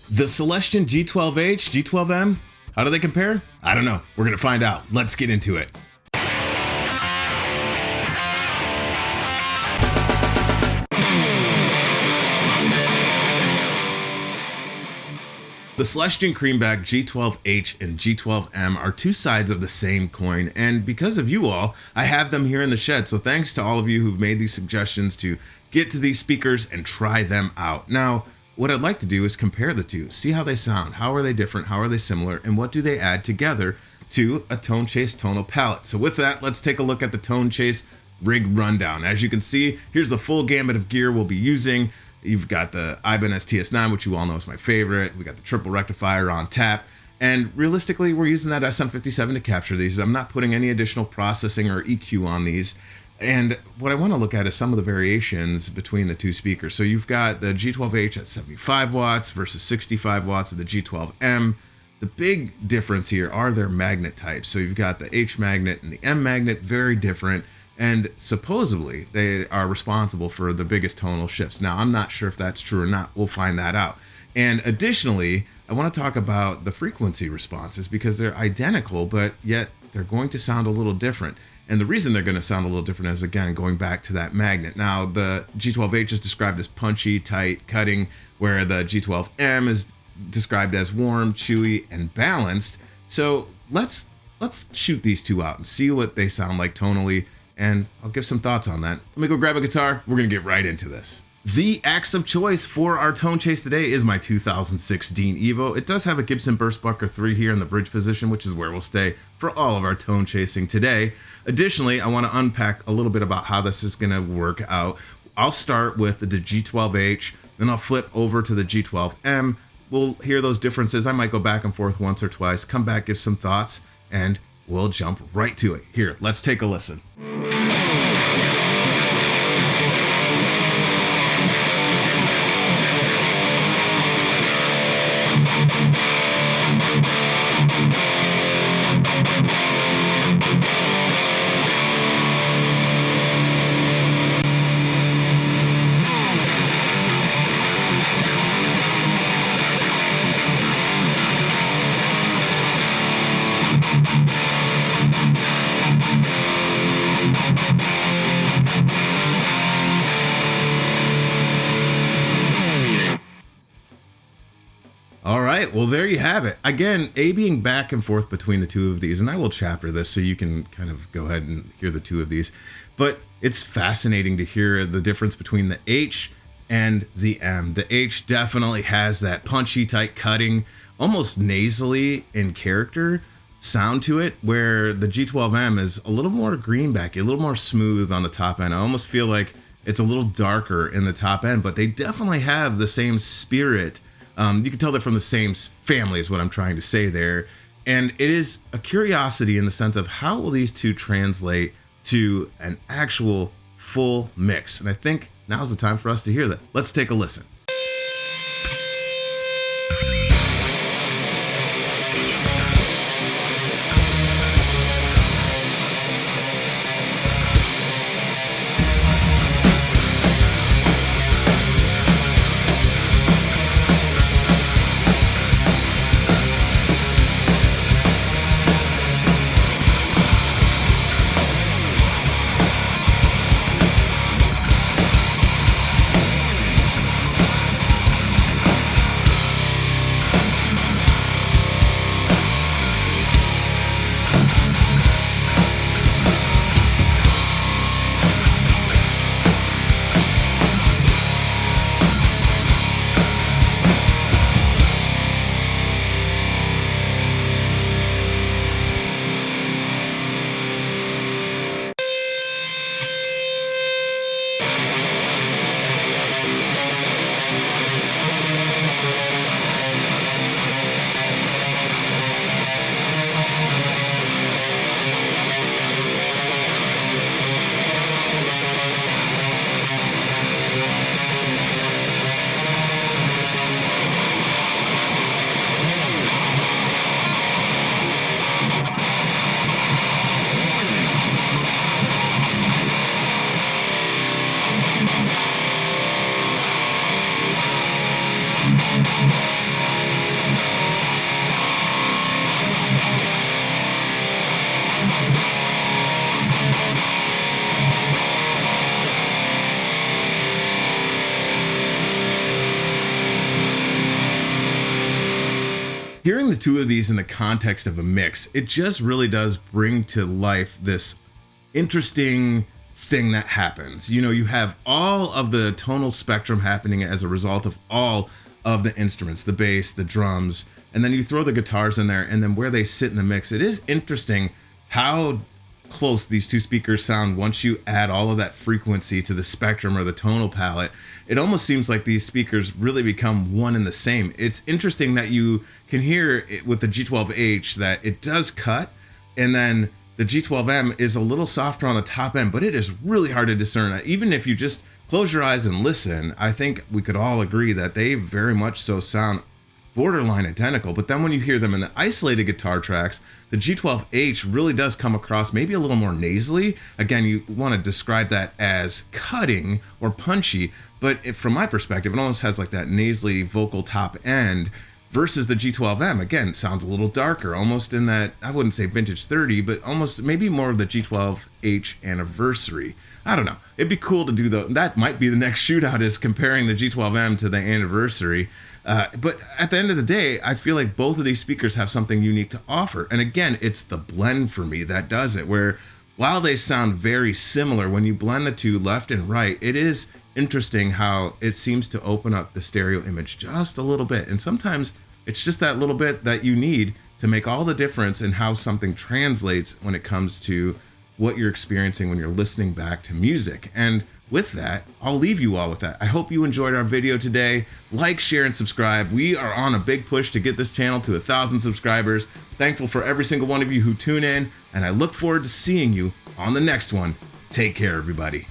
The Celestion G12H, G12M, how do they compare? I don't know. We're gonna find out. Let's get into it. The Celestion Creamback G12H and G12M are two sides of the same coin, and because of you all, I have them here in the shed. So thanks to all of you who've made these suggestions to get to these speakers and try them out. Now, what I'd like to do is compare the two, see how they sound, how are they different, how are they similar, and what do they add together to a Tone Chase tonal palette. So with that, let's take a look at the Tone Chase rig rundown. As you can see, here's the full gamut of gear we'll be using. You've got the Ibanez TS9, which you all know is my favorite. We got the triple rectifier on tap. And realistically, we're using that SM57 to capture these. I'm not putting any additional processing or EQ on these. And what I want to look at is some of the variations between the two speakers. So you've got the G12H at 75 watts versus 65 watts of the G12M. The big difference here are their magnet types. So you've got the H magnet and the M magnet, very different. And supposedly they are responsible for the biggest tonal shifts. Now, I'm not sure if that's true or not. We'll find that out. And additionally, I want to talk about the frequency responses because they're identical, but yet they're going to sound a little different. And the reason they're going to sound a little different is, again, going back to that magnet. Now, the G12H is described as punchy, tight, cutting, where the G12M is described as warm, chewy, and balanced. So let's shoot these two out and see what they sound like tonally. And I'll give some thoughts on that. Let me go grab a guitar. We're gonna get right into this. The axe of choice for our tone chase today is my 2006 Dean Evo. It does have a Gibson Burstbucker 3 here in the bridge position, which is where we'll stay for all of our tone chasing today. Additionally, I want to unpack a little bit about how this is gonna work out. I'll start with the G12H, then I'll flip over to the G12M. We'll hear those differences. I might go back and forth once or twice, come back, give some thoughts, and we'll jump right to it. Here, let's take a listen. All right, well, there you have it. Again, A-being back and forth between the two of these, and I will chapter this so you can kind of go ahead and hear the two of these. But it's fascinating to hear the difference between the H and the M. The H definitely has that punchy, tight, cutting, almost nasally in character sound to it, where the G12M is a little more greenbacky, a little more smooth on the top end. I almost feel like it's a little darker in the top end, but they definitely have the same spirit. You can tell they're from the same family is what I'm trying to say there. And it is a curiosity in the sense of how will these two translate to an actual full mix. And I think now's the time for us to hear that. Let's take a listen. Hearing the two of these in the context of a mix, it just really does bring to life this interesting thing that happens. You know, you have all of the tonal spectrum happening as a result of all of the instruments, the bass, the drums, and then you throw the guitars in there, and then where they sit in the mix. It is interesting how close these two speakers sound once you add all of that frequency to the spectrum or the tonal palette. It almost seems like these speakers really become one and the same. It's interesting that you can hear it with the G12H that it does cut, and then the G12M is a little softer on the top end, but it is really hard to discern. Even if you just close your eyes and listen, I think we could all agree that they very much so sound borderline identical. But then when you hear them in the isolated guitar tracks, the G12H really does come across maybe a little more nasally. Again, you want to describe that as cutting or punchy, but from my perspective, it almost has like that nasally vocal top end. Versus the G12M, again, sounds a little darker, almost in that, I wouldn't say vintage 30, but almost maybe more of the G12H anniversary. I don't know. It'd be cool to do that might be the next shootout, is comparing the G12M to the anniversary. But at the end of the day, I feel like both of these speakers have something unique to offer. And again, it's the blend for me that does it, where while they sound very similar, when you blend the two left and right, it is interesting how it seems to open up the stereo image just a little bit. And sometimes it's just that little bit that you need to make all the difference in how something translates when it comes to what you're experiencing when you're listening back to music. And with that, I'll leave you all with that. I hope you enjoyed our video today. Like, share, and subscribe. We are on a big push to get this channel to 1,000 subscribers. Thankful for every single one of you who tune in, and I look forward to seeing you on the next one. Take care, everybody.